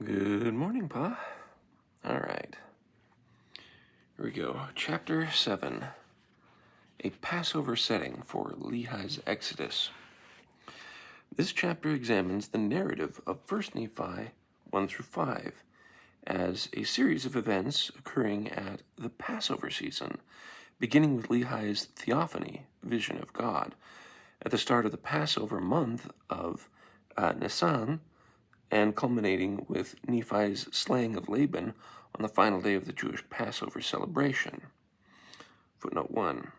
Good morning, Pa. All right. Here we go. Chapter 7. A Passover setting for Lehi's Exodus. This chapter examines the narrative of 1 Nephi 1 through 5 as a series of events occurring at the Passover season, beginning with Lehi's theophany, vision of God, at the start of the Passover month of Nisan, and culminating with Nephi's slaying of Laban on the final day of the Jewish Passover celebration. Footnote 1.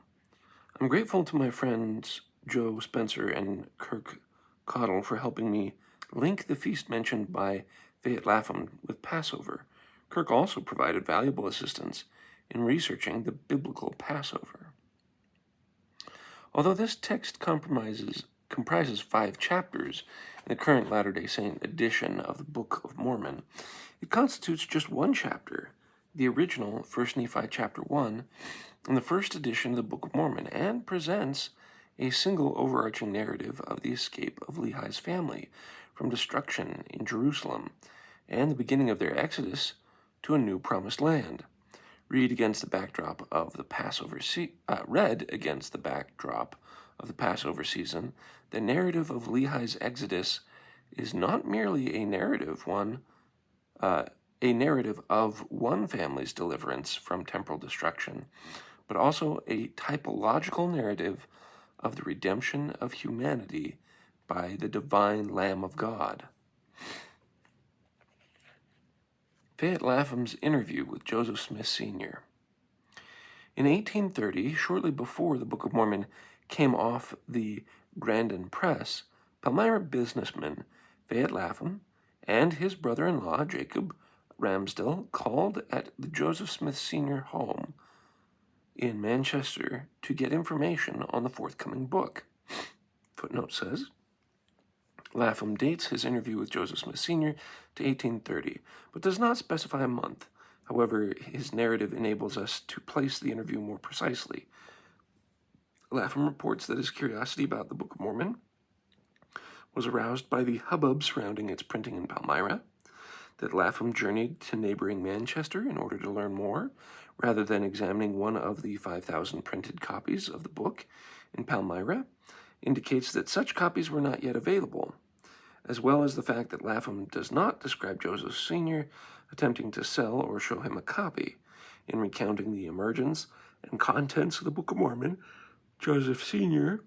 I'm grateful to my friends Joe Spencer and Kirk Cottle for helping me link the feast mentioned by Fayette Lapham with Passover. Kirk also provided valuable assistance in researching the biblical Passover. Although this text comprises 5 chapters in the current Latter-day Saint edition of the Book of Mormon, it constitutes just one chapter, the original 1 Nephi chapter 1, in the first edition of the Book of Mormon, and presents a single overarching narrative of the escape of Lehi's family from destruction in Jerusalem and the beginning of their exodus to a new promised land. Read against the backdrop of the Passover season, the narrative of Lehi's exodus is not merely a narrative of one family's deliverance from temporal destruction, but also a typological narrative of the redemption of humanity by the divine Lamb of God. Fayette Lapham's interview with Joseph Smith Sr. In 1830, shortly before the Book of Mormon came off the Grandin Press, Palmyra businessman Fayette Lapham and his brother-in-law Jacob Ramsdell called at the Joseph Smith Sr. home in Manchester to get information on the forthcoming book. Footnote says, Lapham dates his interview with Joseph Smith Sr. to 1830, but does not specify a month. However, his narrative enables us to place the interview more precisely. Lapham reports that his curiosity about the Book of Mormon was aroused by the hubbub surrounding its printing in Palmyra, that Lapham journeyed to neighboring Manchester in order to learn more, rather than examining one of the 5,000 printed copies of the book in Palmyra, indicates that such copies were not yet available, as well as the fact that Lapham does not describe Joseph Sr. attempting to sell or show him a copy. In recounting the emergence and contents of the Book of Mormon, Joseph Sr.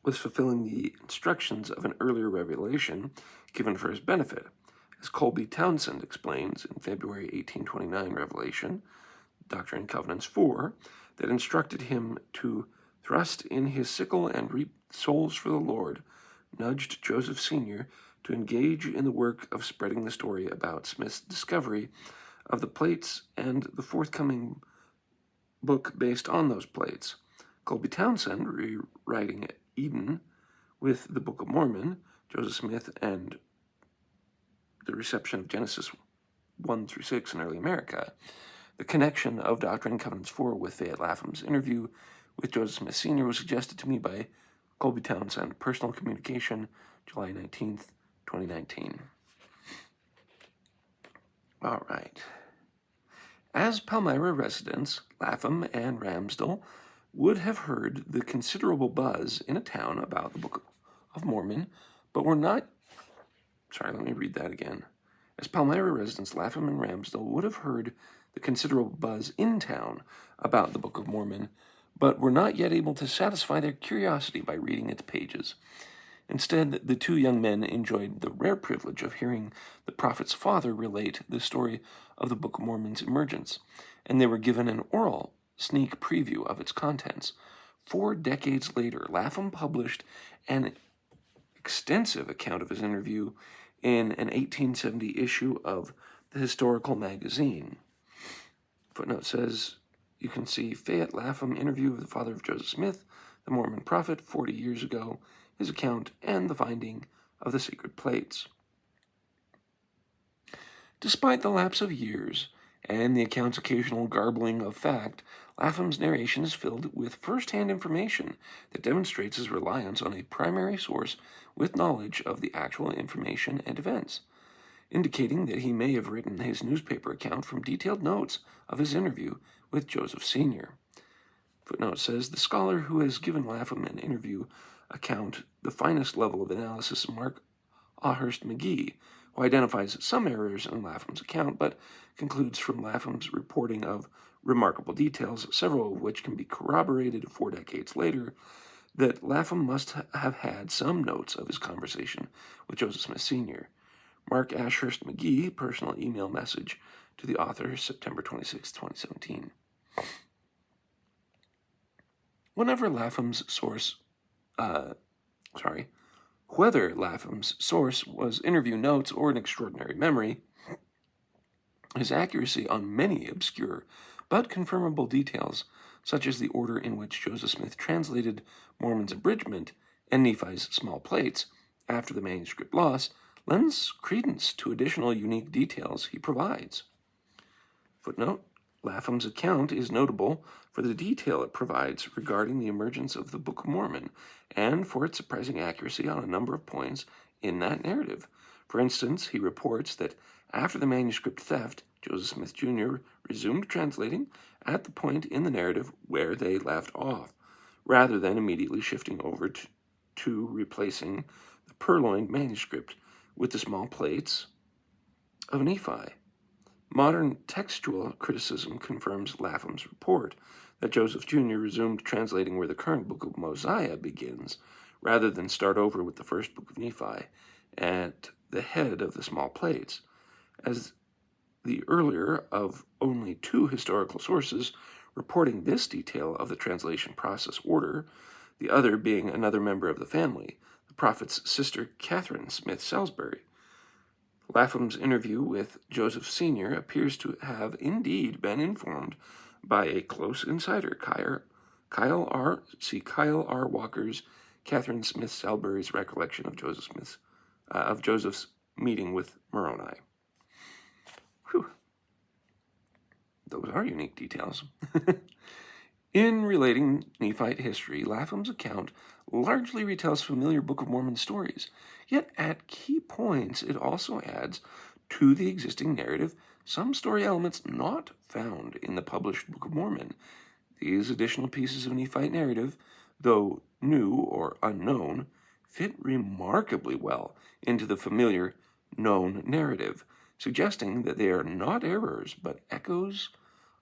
was fulfilling the instructions of an earlier revelation given for his benefit, as Colby Townsend explains in February 1829 Revelation, Doctrine and Covenants 4, that instructed him to thrust in his sickle and reap souls for the Lord, nudged Joseph Sr. to engage in the work of spreading the story about Smith's discovery of the plates and the forthcoming book based on those plates. Colby Townsend, rewriting Eden with the Book of Mormon, Joseph Smith, and the reception of Genesis 1 through 6 in early America, the connection of Doctrine and Covenants 4 with Fayette Lapham's interview with Joseph Smith Sr. was suggested to me by Colby Townsend, Personal Communication, July 19th, 2019. All right. As Palmyra residents, Lapham and Ramsdell would have heard the considerable buzz in a town about the Book of Mormon, but were not... Sorry, let me read that again. As Palmyra residents, Lapham and Ramsdell would have heard the considerable buzz in town about the Book of Mormon, but were not yet able to satisfy their curiosity by reading its pages. Instead, the two young men enjoyed the rare privilege of hearing the prophet's father relate the story of the Book of Mormon's emergence, and they were given an oral sneak preview of its contents. 4 decades later, Lapham published an extensive account of his interview in an 1870 issue of the Historical Magazine. Footnote says, you can see Fayette Lapham interview with the father of Joseph Smith, the Mormon prophet, 40 years ago, his account, and the finding of the sacred plates. Despite the lapse of years and the account's occasional garbling of fact, Lapham's narration is filled with first-hand information that demonstrates his reliance on a primary source with knowledge of the actual information and events. indicating that he may have written his newspaper account from detailed notes of his interview with Joseph Sr. Footnote says, the scholar who has given Lapham an interview account the finest level of analysis, Mark Ahurst McGee, who identifies some errors in Lapham's account, but concludes from Lapham's reporting of remarkable details, several of which can be corroborated 4 decades later, that Lapham must have had some notes of his conversation with Joseph Smith Sr. Mark Ashurst McGee, personal email message to the author, September 26, 2017. Whether Lapham's source was interview notes or an extraordinary memory, his accuracy on many obscure but confirmable details, such as the order in which Joseph Smith translated Mormon's abridgment and Nephi's small plates after the manuscript loss, lends credence to additional unique details he provides. Footnote, Lapham's account is notable for the detail it provides regarding the emergence of the Book of Mormon and for its surprising accuracy on a number of points in that narrative. For instance, he reports that after the manuscript theft, Joseph Smith Jr. resumed translating at the point in the narrative where they left off, rather than immediately shifting over to replacing the purloined manuscript with the small plates of Nephi. Modern textual criticism confirms Lapham's report that Joseph Jr. resumed translating where the current book of Mosiah begins, rather than start over with the first book of Nephi at the head of the small plates, as the earlier of only 2 historical sources reporting this detail of the translation process order, the other being another member of the family, the prophet's sister Catherine Smith Salisbury. Lapham's interview with Joseph Sr. appears to have indeed been informed by a close insider, Kyle R. Walker's Catherine Smith Salisbury's recollection of Joseph's meeting with Moroni. Whew. Those are unique details. In relating Nephite history, Lapham's account largely retells familiar Book of Mormon stories, yet at key points it also adds to the existing narrative some story elements not found in the published Book of Mormon. These additional pieces of Nephite narrative, though new or unknown, fit remarkably well into the familiar known narrative, suggesting that they are not errors but echoes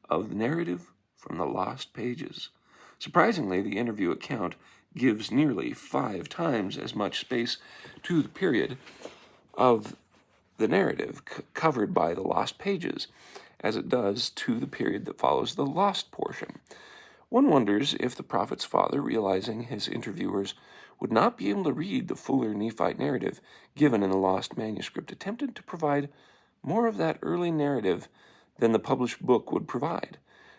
of the narrative from the lost pages. Surprisingly, the interview account gives nearly 5 times as much space to the period of the narrative covered by the lost pages as it does to the period that follows the lost portion. One wonders if the prophet's father, realizing his interviewers would not be able to read the fuller Nephite narrative given in the lost manuscript, attempted to provide more of that early narrative than the published book would provide.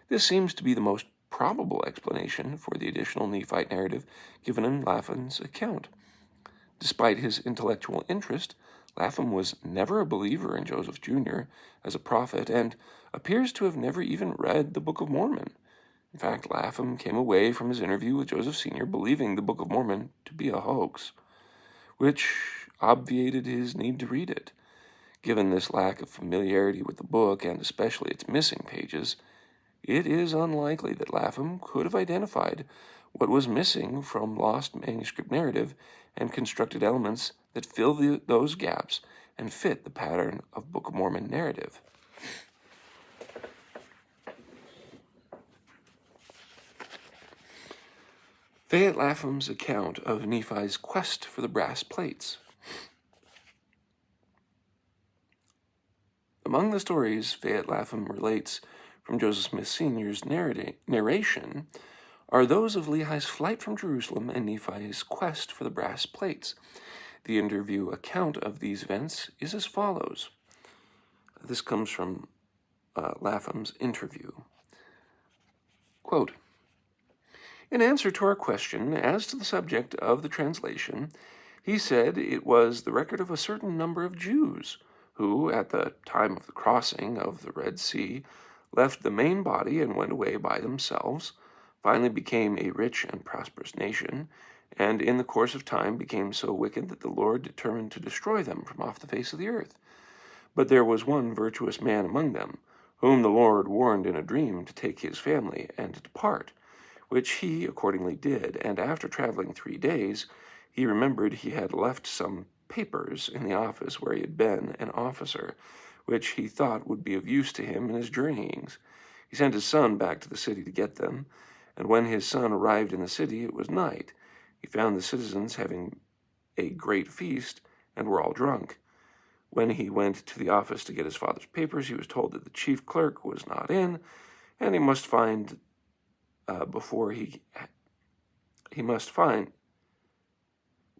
This seems to be the most probable explanation for the additional Nephite narrative given in Lapham's account. Despite his intellectual interest, Lapham was never a believer in Joseph Jr. as a prophet and appears to have never even read the Book of Mormon. In fact, Lapham came away from his interview with Joseph Sr. believing the Book of Mormon to be a hoax, which obviated his need to read it. Given this lack of familiarity with the book, and especially its missing pages, it is unlikely that Lapham could have identified what was missing from lost manuscript narrative and constructed elements that fill those gaps and fit the pattern of Book of Mormon narrative. Fayette Lapham's account of Nephi's quest for the brass plates. Among the stories Fayette Lapham relates from Joseph Smith Sr.'s narration are those of Lehi's flight from Jerusalem and Nephi's quest for the brass plates. The interview account of these events is as follows. This comes from Lapham's interview. Quote, in answer to our question as to the subject of the translation, he said it was the record of a certain number of Jews who, at the time of the crossing of the Red Sea, left the main body and went away by themselves, finally became a rich and prosperous nation, and in the course of time became so wicked that the Lord determined to destroy them from off the face of the earth. But there was one virtuous man among them, whom the Lord warned in a dream to take his family and to depart, which he accordingly did. And after traveling 3 days, he remembered he had left some papers in the office where he had been an officer, which he thought would be of use to him in his journeyings. He sent his son back to the city to get them, and when his son arrived in the city, it was night. He found the citizens having a great feast, and were all drunk. When he went to the office to get his father's papers, he was told that the chief clerk was not in, and he must find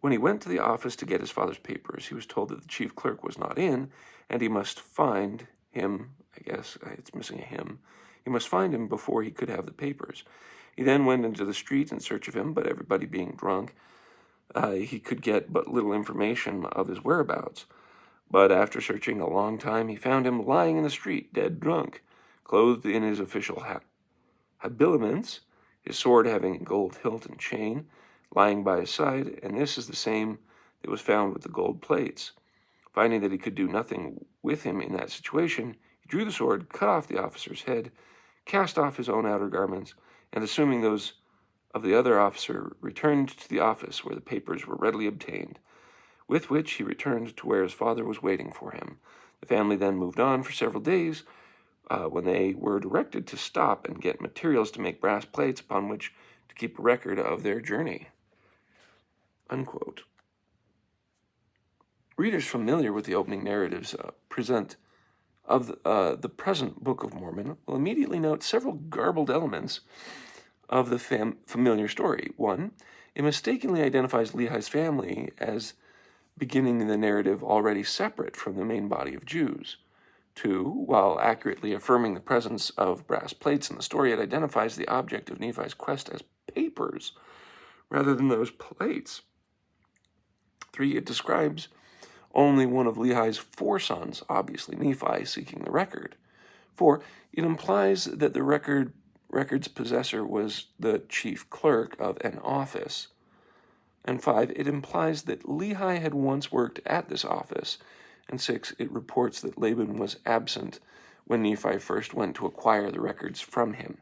When he went to the office to get his father's papers, he was told that the chief clerk was not in, and he must find him. I guess it's missing a him. He must find him before he could have the papers. He then went into the street in search of him, but everybody being drunk, he could get but little information of his whereabouts. But after searching a long time, he found him lying in the street, dead drunk, clothed in his official habiliments, his sword having a gold hilt and chain, lying by his side, and this is the same that was found with the gold plates. Finding that he could do nothing with him in that situation, he drew the sword, cut off the officer's head, cast off his own outer garments, and assuming those of the other officer, returned to the office where the papers were readily obtained, with which he returned to where his father was waiting for him. The family then moved on for several days, when they were directed to stop and get materials to make brass plates upon which to keep a record of their journey." Unquote. Readers familiar with the opening narratives of the present Book of Mormon will immediately note several garbled elements of the familiar story. 1, it mistakenly identifies Lehi's family as beginning the narrative already separate from the main body of Jews. 2, while accurately affirming the presence of brass plates in the story, it identifies the object of Nephi's quest as papers rather than those plates. 3, it describes only one of Lehi's 4 sons, obviously Nephi, seeking the record. 4, it implies that the record's possessor was the chief clerk of an office. And 5, it implies that Lehi had once worked at this office. And 6, it reports that Laban was absent when Nephi first went to acquire the records from him.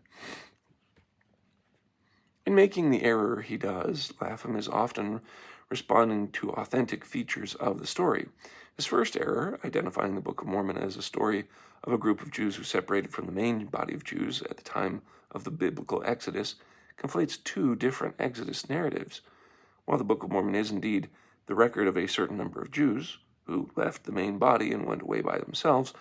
In making the error he does, Lapham is often responding to authentic features of the story. His first error, identifying the Book of Mormon as a story of a group of Jews who separated from the main body of Jews at the time of the biblical Exodus, conflates 2 different Exodus narratives. While the Book of Mormon is indeed the record of a certain number of Jews who left the main body and went away by themselves,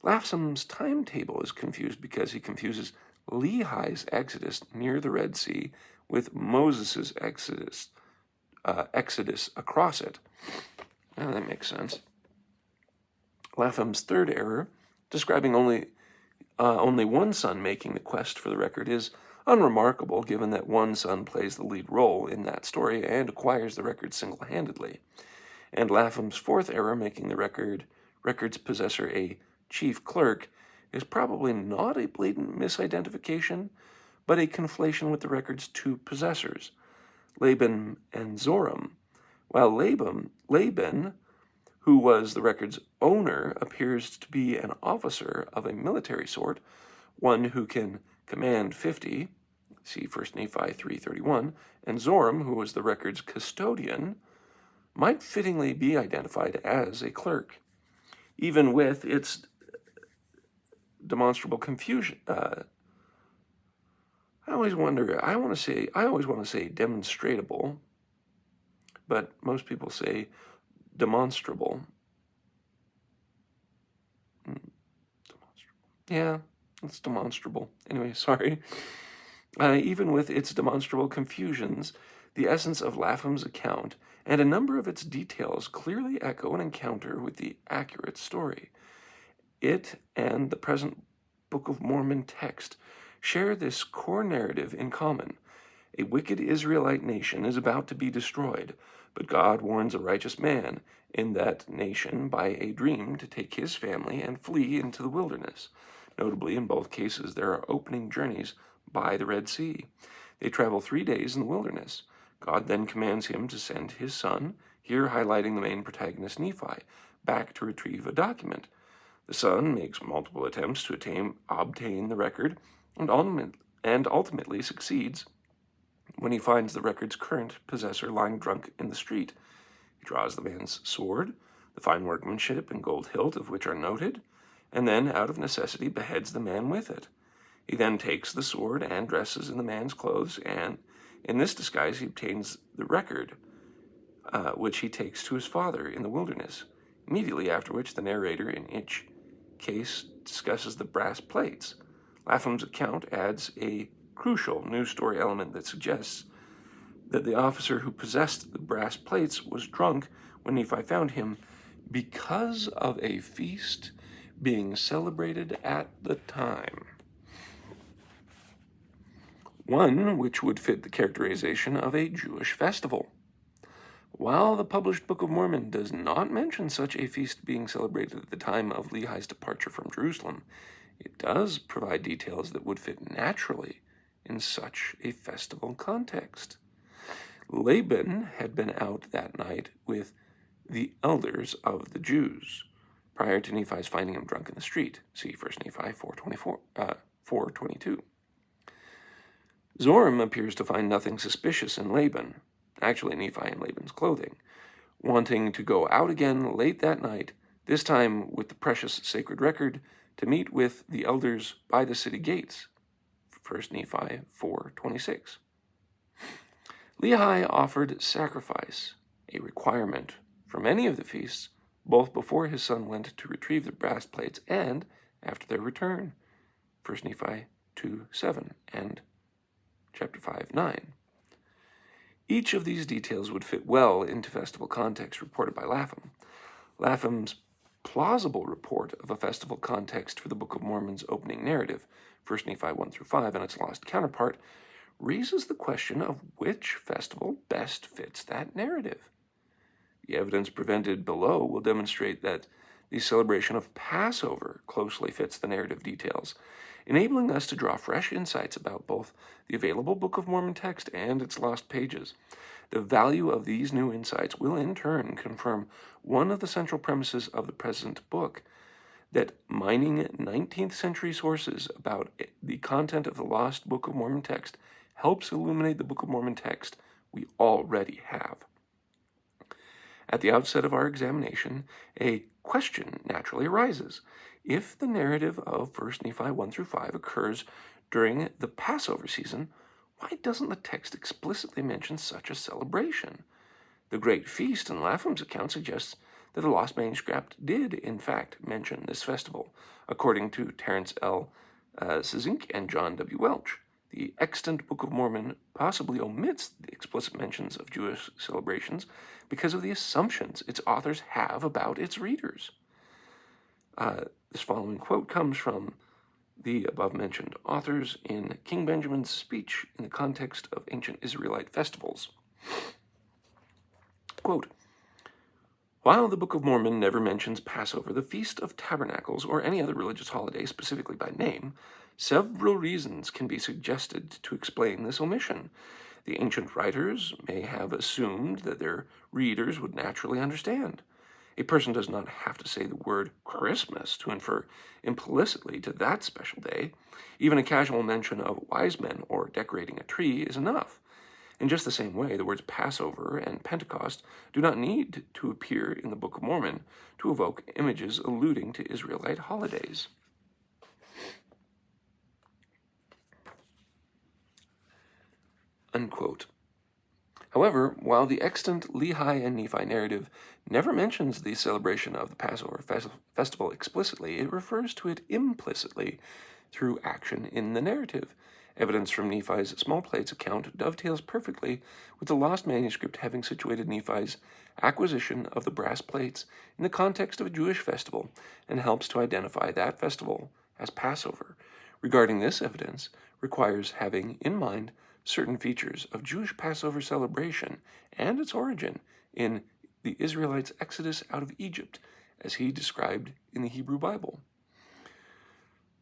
Lapham's timetable is confused because he confuses Lehi's exodus near the Red Sea with Moses' exodus across it. Now, that makes sense. Lapham's third error, describing only one son making the quest for the record, is unremarkable given that one son plays the lead role in that story and acquires the record single-handedly. And Lapham's fourth error, making the record's possessor a chief clerk, is probably not a blatant misidentification, but a conflation with the record's 2 possessors, Laban and Zoram. While Laban, who was the record's owner, appears to be an officer of a military sort, one who can command 50, see 1 Nephi 3:31, and Zoram, who was the record's custodian, might fittingly be identified as a clerk, even with its demonstrable confusion. I always want to say demonstrable, but most people say demonstrable. Yeah, it's demonstrable. Anyway, sorry. Even with its demonstrable confusions, the essence of Lapham's account and a number of its details clearly echo an encounter with the accurate story. It and the present Book of Mormon text share this core narrative in common. A wicked Israelite nation is about to be destroyed, but God warns a righteous man in that nation by a dream to take his family and flee into the wilderness. Notably, in both cases, there are opening journeys by the Red Sea. They travel 3 days in the wilderness. God then commands him to send his son, here highlighting the main protagonist Nephi, back to retrieve a document. The son makes multiple attempts to obtain the record and ultimately succeeds when he finds the record's current possessor lying drunk in the street. He draws the man's sword, the fine workmanship and gold hilt of which are noted, and then, out of necessity, beheads the man with it. He then takes the sword and dresses in the man's clothes, and in this disguise he obtains the record, which he takes to his father in the wilderness, immediately after which the narrator in each case discusses the brass plates. Lapham's account adds a crucial new story element that suggests that the officer who possessed the brass plates was drunk when Nephi found him because of a feast being celebrated at the time. One which would fit the characterization of a Jewish festival. While the published Book of Mormon does not mention such a feast being celebrated at the time of Lehi's departure from Jerusalem, it does provide details that would fit naturally in such a festival context. Laban had been out that night with the elders of the Jews prior to Nephi's finding him drunk in the street. See 1 Nephi 4:22. Zoram appears to find nothing suspicious in Laban, actually Nephi in Laban's clothing, wanting to go out again late that night, this time with the precious sacred record, to meet with the elders by the city gates. 1 Nephi 4:26. Lehi offered sacrifice, a requirement for many of the feasts, both before his son went to retrieve the brass plates and after their return. 1 Nephi 2:7 and chapter 5:9. Each of these details would fit well into festival context reported by Lapham. Lapham's plausible report of a festival context for the Book of Mormon's opening narrative, 1 Nephi 1-5, and its lost counterpart, raises the question of which festival best fits that narrative. The evidence presented below will demonstrate that the celebration of Passover closely fits the narrative details, enabling us to draw fresh insights about both the available Book of Mormon text and its lost pages. The value of these new insights will in turn confirm one of the central premises of the present book, that mining 19th century sources about the content of the lost Book of Mormon text helps illuminate the Book of Mormon text we already have. At the outset of our examination, a question naturally arises. If the narrative of 1 Nephi 1-5 occurs during the Passover season, why doesn't the text explicitly mention such a celebration? The Great Feast in Lapham's account suggests that the lost manuscript did, in fact, mention this festival, according to Terence L. Szync and John W. Welch. The extant Book of Mormon possibly omits the explicit mentions of Jewish celebrations because of the assumptions its authors have about its readers. This following quote comes from the above-mentioned authors in King Benjamin's speech in the context of ancient Israelite festivals. Quote, "While the Book of Mormon never mentions Passover, the Feast of Tabernacles, or any other religious holiday specifically by name, several reasons can be suggested to explain this omission. The ancient writers may have assumed that their readers would naturally understand. A person does not have to say the word Christmas to infer implicitly to that special day. Even a casual mention of wise men or decorating a tree is enough. In just the same way, the words Passover and Pentecost do not need to appear in the Book of Mormon to evoke images alluding to Israelite holidays." Unquote. However, while the extant Lehi and Nephi narrative never mentions the celebration of the Passover festival explicitly, it refers to it implicitly through action in the narrative. Evidence from Nephi's small plates account dovetails perfectly with the lost manuscript having situated Nephi's acquisition of the brass plates in the context of a Jewish festival and helps to identify that festival as Passover. Regarding this evidence requires having in mind certain features of Jewish Passover celebration and its origin in the Israelites' exodus out of Egypt, as he described in the Hebrew Bible.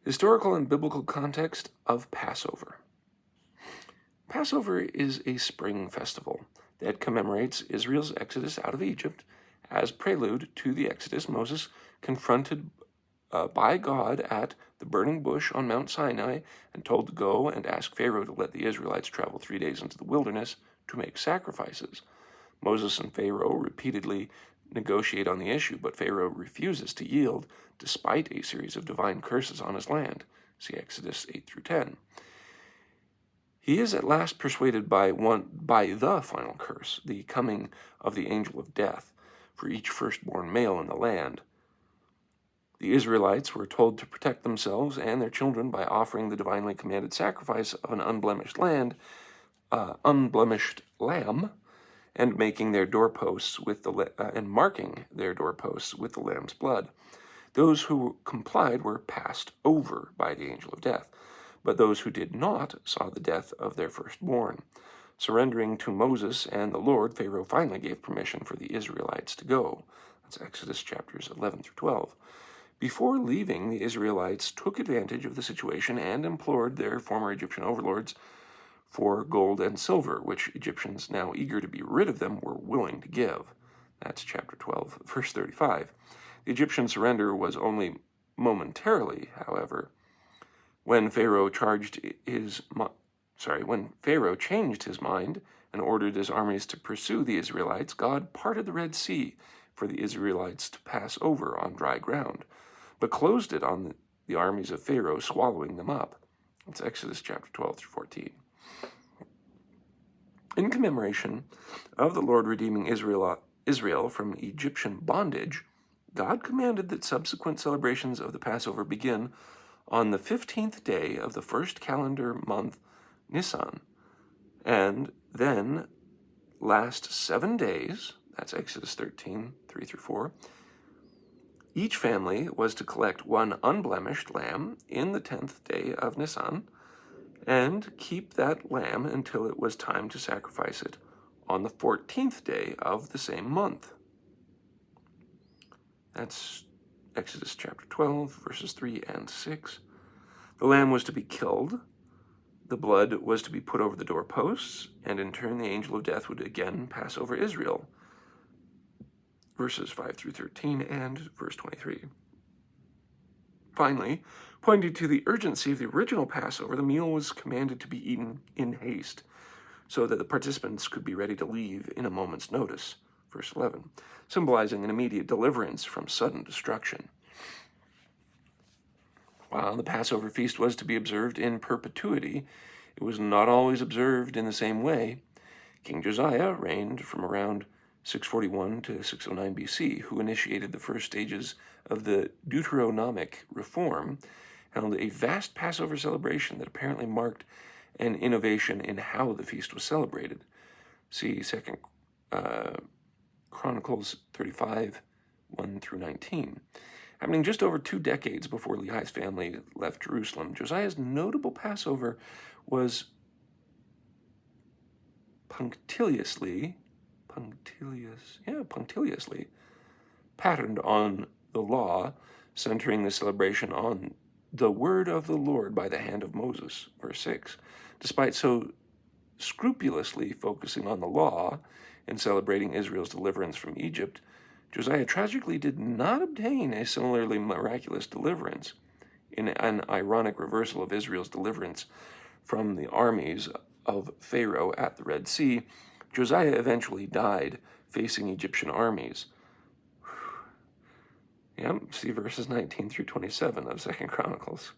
Historical and biblical context of Passover. Passover is a spring festival that commemorates Israel's exodus out of Egypt. As prelude to the exodus, Moses confronted by God at the burning bush on Mount Sinai and told to go and ask Pharaoh to let the Israelites travel 3 days into the wilderness to make sacrifices. Moses and Pharaoh repeatedly negotiate on the issue, but Pharaoh refuses to yield despite a series of divine curses on his land. See Exodus 8 through 10. He is at last persuaded by the final curse, the coming of the angel of death, for each firstborn male in the land. The Israelites were told to protect themselves and their children by offering the divinely commanded sacrifice of an unblemished lamb, and making their doorposts with and marking their doorposts with the lamb's blood. Those who complied were passed over by the angel of death, but those who did not saw the death of their firstborn. Surrendering to Moses and the Lord, Pharaoh finally gave permission for the Israelites to go. That's Exodus chapters 11 through 12. Before leaving, the Israelites took advantage of the situation and implored their former Egyptian overlords for gold and silver, which Egyptians, now eager to be rid of them, were willing to give. That's chapter 12, verse 35. The Egyptian surrender was only momentarily, however. When Pharaoh changed his mind and ordered his armies to pursue the Israelites, God parted the Red Sea for the Israelites to pass over on dry ground, but closed it on the armies of Pharaoh, swallowing them up. That's Exodus chapter 12 through 14. In commemoration of the Lord redeeming Israel from Egyptian bondage, God commanded that subsequent celebrations of the Passover begin on the 15th day of the first calendar month, Nisan, and then last 7 days, that's Exodus 13, 3 through 4. Each family was to collect one unblemished lamb in the 10th day of Nisan and keep that lamb until it was time to sacrifice it on the 14th day of the same month. That's Exodus chapter 12, verses 3 and 6. The lamb was to be killed, the blood was to be put over the doorposts, and in turn the angel of death would again pass over Israel. Verses 5 through 13 and verse 23. Finally, pointing to the urgency of the original Passover, the meal was commanded to be eaten in haste, so that the participants could be ready to leave in a moment's notice. Verse 11, symbolizing an immediate deliverance from sudden destruction. While the Passover feast was to be observed in perpetuity, it was not always observed in the same way. King Josiah reigned from around 641 to 609 BC, who initiated the first stages of the Deuteronomic reform, held a vast Passover celebration that apparently marked an innovation in how the feast was celebrated. See 2 Chronicles 35, 1 through 19. Happening just over 2 decades before Lehi's family left Jerusalem, Josiah's notable Passover was punctiliously patterned on the law, centering the celebration on the word of the Lord by the hand of Moses, verse 6. Despite so scrupulously focusing on the law in celebrating Israel's deliverance from Egypt, Josiah tragically did not obtain a similarly miraculous deliverance. In an ironic reversal of Israel's deliverance from the armies of Pharaoh at the Red Sea, Josiah eventually died facing Egyptian armies. See verses 19 through 27 of 2 Chronicles.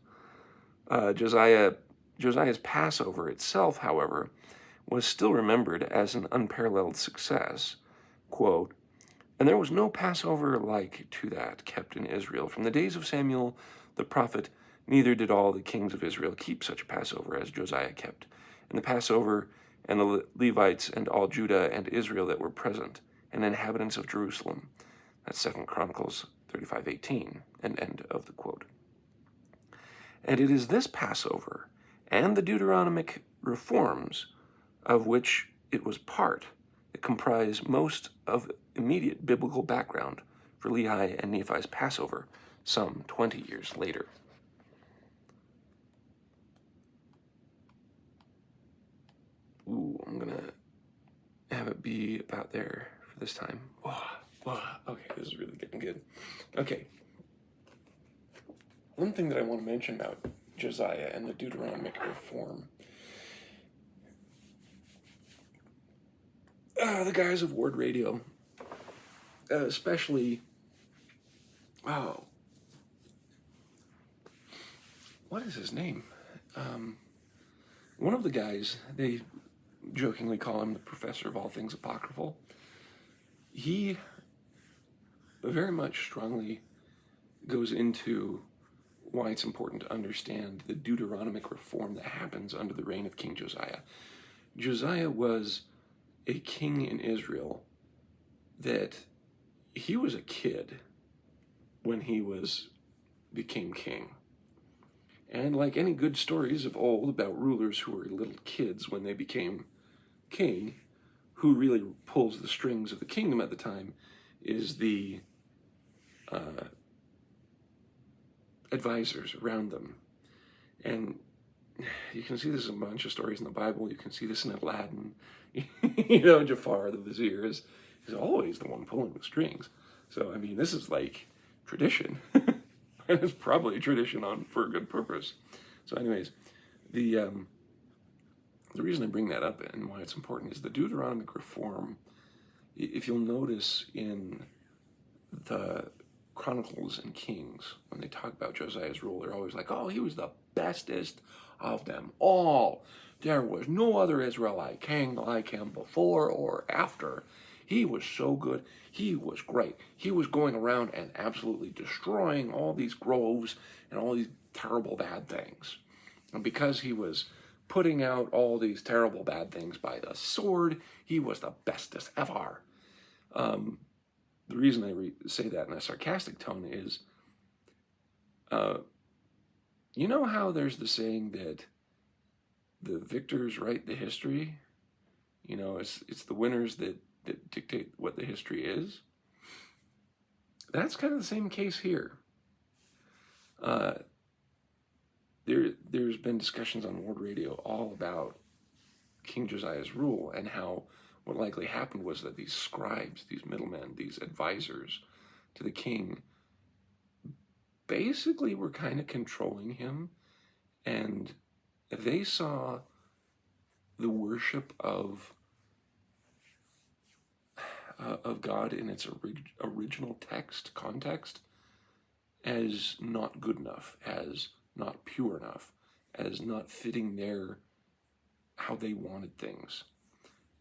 Josiah's Passover itself, however, was still remembered as an unparalleled success. Quote, and there was no Passover like to that kept in Israel from the days of Samuel the prophet, neither did all the kings of Israel keep such a Passover as Josiah kept. And the Passover and the Levites and all Judah and Israel that were present, and inhabitants of Jerusalem. That's 2 Chronicles 35:18, and end of the quote. And it is this Passover and the Deuteronomic reforms of which it was part that comprise most of immediate biblical background for Lehi and Nephi's Passover some 20 years later. I'm going to have it be about there for this time. Okay, this is really getting good. Okay. one thing that I want to mention about Josiah and the Deuteronomic reform, the guys of Ward Radio, especially, oh, what is his name? One of the guys, they jokingly call him the professor of all things apocryphal. He very much strongly goes into why it's important to understand the Deuteronomic reform that happens under the reign of King Josiah. Josiah was a king in Israel that he was a kid when he became king. And like any good stories of old about rulers who were little kids when they became king, who really pulls the strings of the kingdom at the time is the advisors around them. And you can see this in a bunch of stories in the Bible. You can see this in Aladdin. Jafar, the vizier, is always the one pulling the strings. So, I mean, this is like tradition. It's probably a tradition for a good purpose. So anyways, the reason I bring that up and why it's important is the Deuteronomic reform. If you'll notice in the Chronicles and Kings, when they talk about Josiah's rule, they're always like, oh, he was the bestest of them all. There was no other Israelite king like him before or after. He was so good. He was great. He was going around and absolutely destroying all these groves and all these terrible bad things. And because he was putting out all these terrible bad things by the sword, he was the bestest ever. The reason I say that in a sarcastic tone is, you know how there's the saying that the victors write the history? It's the winners that dictate what the history is. That's kind of the same case here. There's been discussions on Ward Radio all about King Josiah's rule and how what likely happened was that these scribes, these middlemen, these advisors to the king basically were kind of controlling him, and they saw the worship of God in its original context as not good enough, as not pure enough, as not fitting how they wanted things.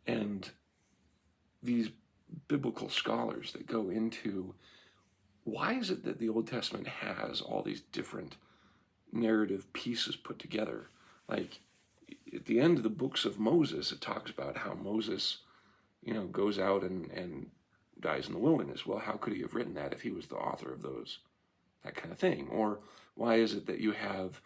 And these biblical scholars that go into why is it that the Old Testament has all these different narrative pieces put together? Like at the end of the books of Moses, it talks about how Moses, goes out and dies in the wilderness. Well, how could he have written that if he was the author of that kind of thing? Or why is it that you have,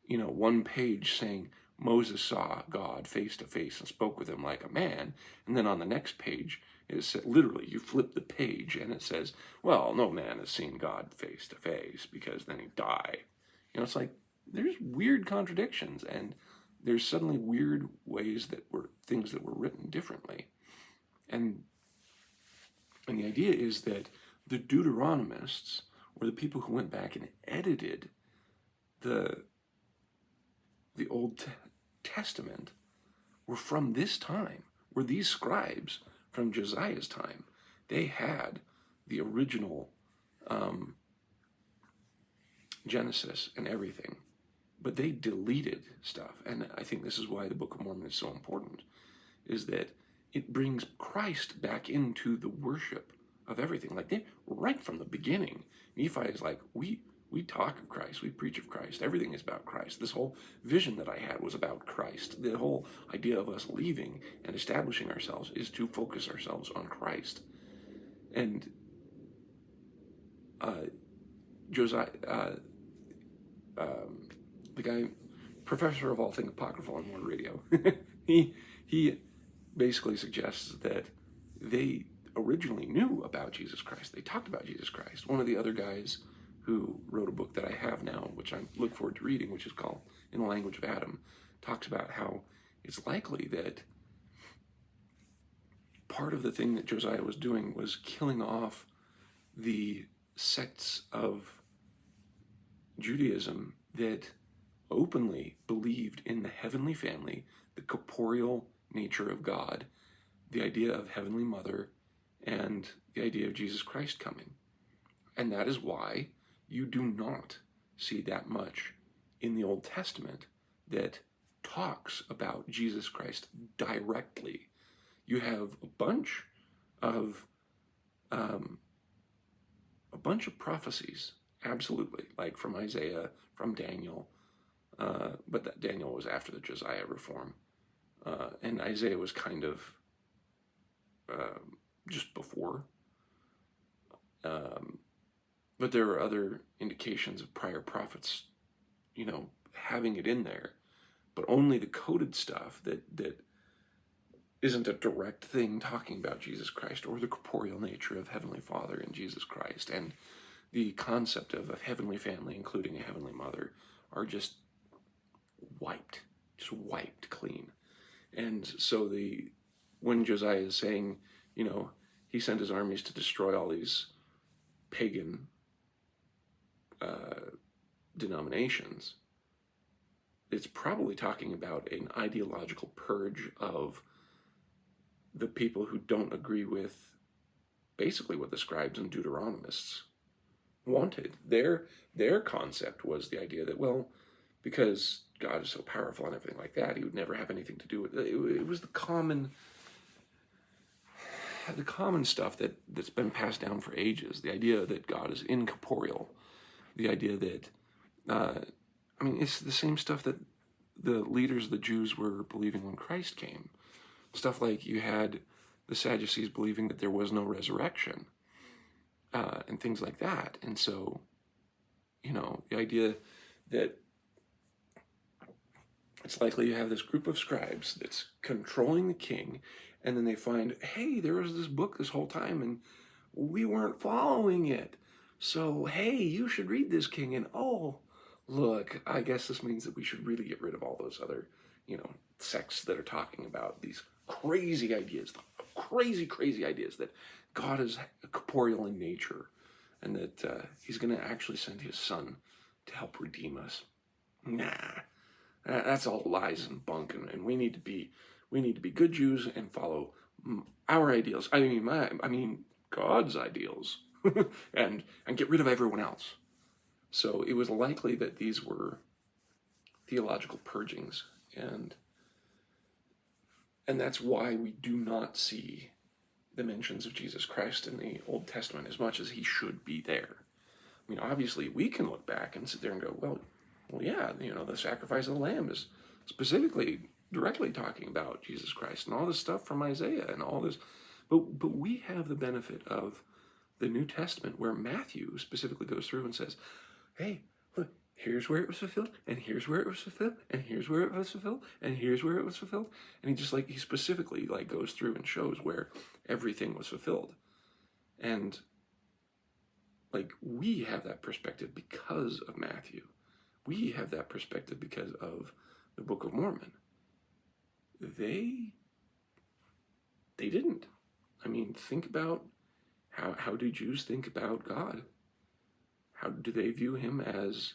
one page saying Moses saw God face to face and spoke with him like a man, and then on the next page it said, literally, you flip the page and it says, well, no man has seen God face to face because then he'd die. It's like there's weird contradictions, and there's suddenly weird ways things that were written differently. And the idea is that the Deuteronomists, or the people who went back and edited the Old Testament, were from this time, were these scribes from Josiah's time. They had the original Genesis and everything, but they deleted stuff. And I think this is why the Book of Mormon is so important, is that it brings Christ back into the worship of everything. Like right from the beginning, Nephi is like, we talk of Christ, we preach of Christ, everything is about Christ. This whole vision that I had was about Christ. The whole idea of us leaving and establishing ourselves is to focus ourselves on Christ. And Josiah, the guy, professor of all things apocryphal on Ward Radio, he basically suggests that they originally knew about Jesus Christ. They talked about Jesus Christ. One of the other guys who wrote a book that I have now, which I look forward to reading, which is called In the Language of Adam, talks about how it's likely that part of the thing that Josiah was doing was killing off the sects of Judaism that openly believed in the heavenly family, the corporeal nature of God, the idea of Heavenly Mother, and the idea of Jesus Christ coming. And that is why you do not see that much in the Old Testament that talks about Jesus Christ directly. You have a bunch of prophecies, absolutely, like from Isaiah, from Daniel, but that Daniel was after the Josiah reform, and Isaiah was kind of just before. But there are other indications of prior prophets, having it in there, but only the coded stuff that isn't a direct thing talking about Jesus Christ or the corporeal nature of Heavenly Father and Jesus Christ, and the concept of a heavenly family, including a Heavenly Mother, are just wiped clean. And so when Josiah is saying, he sent his armies to destroy all these pagan denominations, it's probably talking about an ideological purge of the people who don't agree with basically what the scribes and Deuteronomists wanted. Their concept was the idea that, well, because God is so powerful and everything like that, he would never have anything to do with it. It was the common stuff that's been passed down for ages. The idea that God is incorporeal. The idea that, it's the same stuff that the leaders of the Jews were believing when Christ came. Stuff like you had the Sadducees believing that there was no resurrection, and things like that. And so, the idea that it's likely you have this group of scribes that's controlling the king, and then they find, hey, there was this book this whole time, and we weren't following it. So, hey, you should read this, king, and oh, look, I guess this means that we should really get rid of all those other, sects that are talking about these crazy ideas, crazy ideas that God is corporeal in nature, and that he's going to actually send his son to help redeem us. Nah, that's all lies and bunk, and we need to be good Jews and follow our ideals. I mean God's ideals, and get rid of everyone else. So it was likely that these were theological purgings, and that's why we do not see the mentions of Jesus Christ in the Old Testament as much as he should be there. I mean, obviously, we can look back and sit there and go, well, yeah, the sacrifice of the lamb is specifically, directly talking about Jesus Christ, and all this stuff from Isaiah and all this. But we have the benefit of the New Testament, where Matthew specifically goes through and says, hey, look, here's where it was fulfilled, and here's where it was fulfilled, and here's where it was fulfilled, and here's where it was fulfilled. And he specifically goes through and shows where everything was fulfilled. And we have that perspective because of Matthew. We have that perspective because of the Book of Mormon. They didn't. I mean, think about how do Jews think about God? How do they view him as?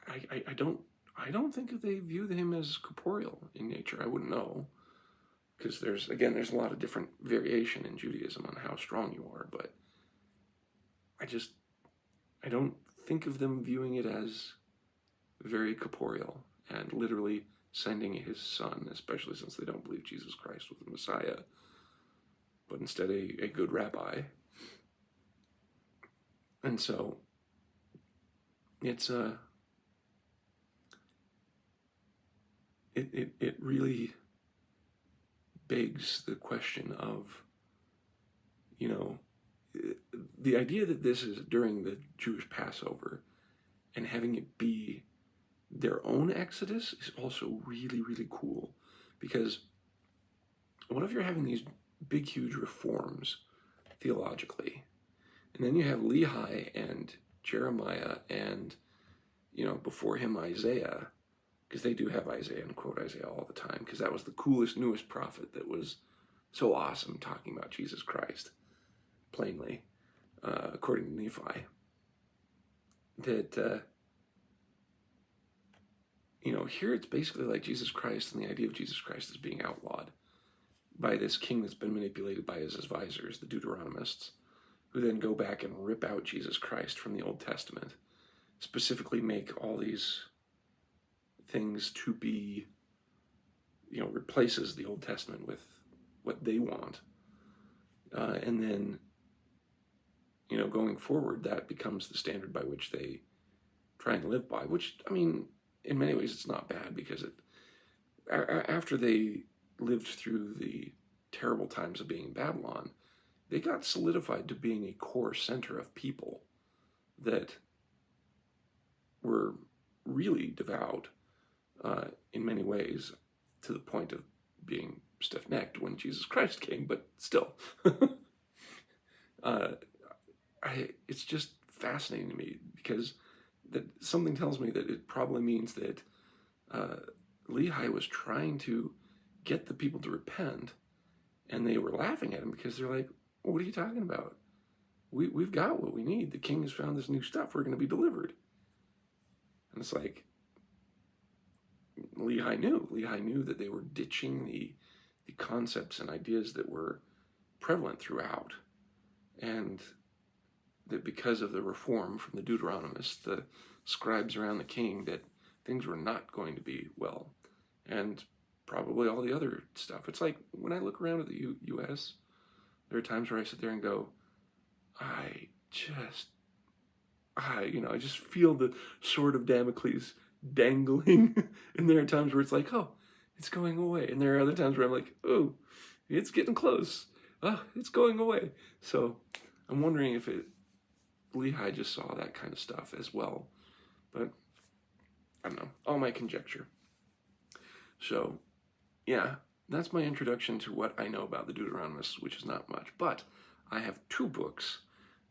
I don't think that they view him as corporeal in nature. I wouldn't know, because there's a lot of different variation in Judaism on how strong you are, but I don't think of them viewing it as very corporeal and literally sending his son, especially since they don't believe Jesus Christ was the Messiah, but instead a good rabbi. And so it's it really begs the question of, the idea that this is during the Jewish Passover and having it be their own Exodus is also really, really cool, because what if you're having these big, huge reforms theologically, and then you have Lehi and Jeremiah and, before him Isaiah, because they do have Isaiah and quote Isaiah all the time, because that was the coolest, newest prophet that was so awesome, talking about Jesus Christ, plainly, according to Nephi, that here it's basically like Jesus Christ, and the idea of Jesus Christ is being outlawed by this king that's been manipulated by his advisors, the Deuteronomists, who then go back and rip out Jesus Christ from the Old Testament, specifically make all these things to be, replaces the Old Testament with what they want. And then, going forward, that becomes the standard by which they try and live by, which, in many ways it's not bad, because after they lived through the terrible times of being in Babylon, they got solidified to being a core center of people that were really devout in many ways, to the point of being stiff-necked when Jesus Christ came, but still. It's just fascinating to me, because that something tells me that it probably means that Lehi was trying to get the people to repent, and they were laughing at him because they're like, what are you talking about? We've got what we need. The king has found this new stuff. We're going to be delivered. And it's like, Lehi knew that they were ditching the concepts and ideas that were prevalent throughout, and that because of the reform from the Deuteronomists, the scribes around the king, that things were not going to be well, and probably all the other stuff. It's like, when I look around at the U.S., there are times where I sit there and go, I just feel the sword of Damocles dangling. And there are times where it's like, oh, it's going away. And there are other times where I'm like, oh, it's getting close. Oh, it's going away. So I'm wondering if Lehi just saw that kind of stuff as well. But I don't know, all my conjecture. So yeah, that's my introduction to what I know about the Deuteronomists, which is not much. But I have two books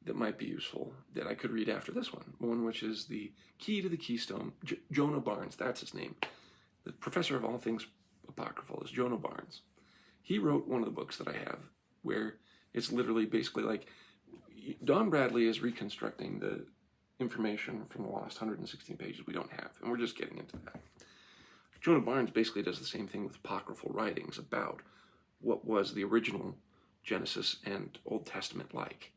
that might be useful that I could read after this one. One which is The Key to the Keystone. Jonah Barnes, that's his name. The professor of all things apocryphal is Jonah Barnes. He wrote one of the books that I have, where it's literally basically like Don Bradley is reconstructing the information from the last 116 pages we don't have, and we're just getting into that. Jonah Barnes basically does the same thing with apocryphal writings about what was the original Genesis and Old Testament like,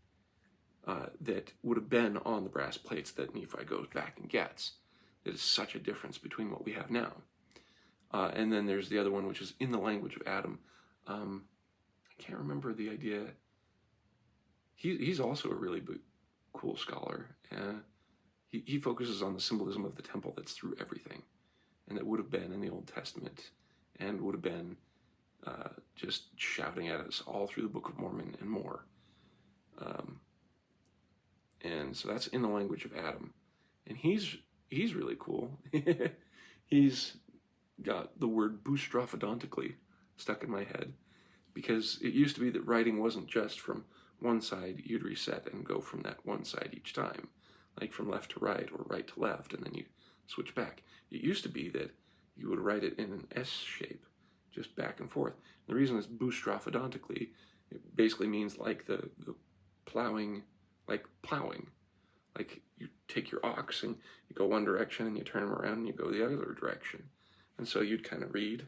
that would have been on the brass plates that Nephi goes back and gets. That is such a difference between what we have now. And then there's the other one, which is In the Language of Adam. I can't remember the idea. He's also a really cool scholar. He focuses on the symbolism of the temple that's through everything, and that would have been in the Old Testament, and would have been just shouting at us all through the Book of Mormon and more. And so that's In the Language of Adam. And he's really cool. He's got the word boustrophodontically stuck in my head, because it used to be that writing wasn't just from one side, you'd reset and go from that one side each time, like from left to right or right to left, and then you switch back. It used to be that you would write it in an S shape, just back and forth. The reason it's boustrophodontically, it basically means like the plowing, like plowing. Like you take your ox and you go one direction and you turn them around and you go the other direction. And so you'd kind of read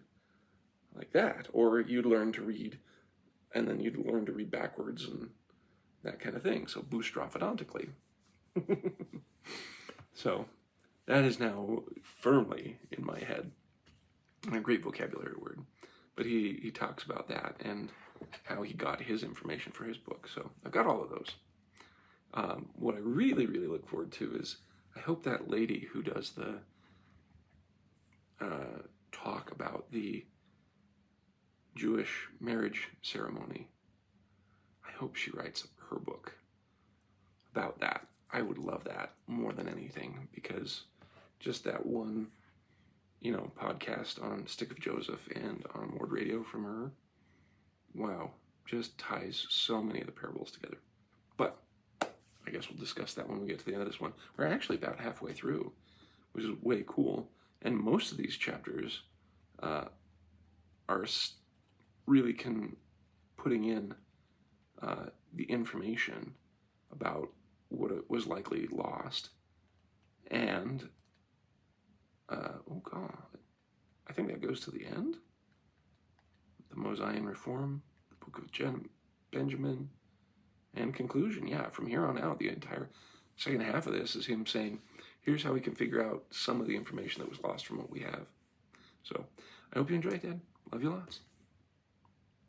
like that, or you'd learn to read and then you'd learn to read backwards and that kind of thing. So boustrophodontically. So that is now firmly in my head. A great vocabulary word. But he talks about that and how he got his information for his book. So I've got all of those. What I really, really look forward to is, I hope that lady who does the talk about the Jewish marriage ceremony, I hope she writes her book about that. I would love that more than anything, because just that one, podcast on Stick of Joseph and on Word Radio from her, wow, just ties so many of the parables together. But I guess we'll discuss that when we get to the end of this one. We're actually about halfway through, which is way cool. And most of these chapters are really putting in the information about what it was likely lost. And, oh God, think that goes to the end. The Mosaic Reform, the Book of Benjamin, and conclusion. Yeah, from here on out, the entire second half of this is him saying, here's how we can figure out some of the information that was lost from what we have. So I hope you enjoyed, Dad. Love you lots.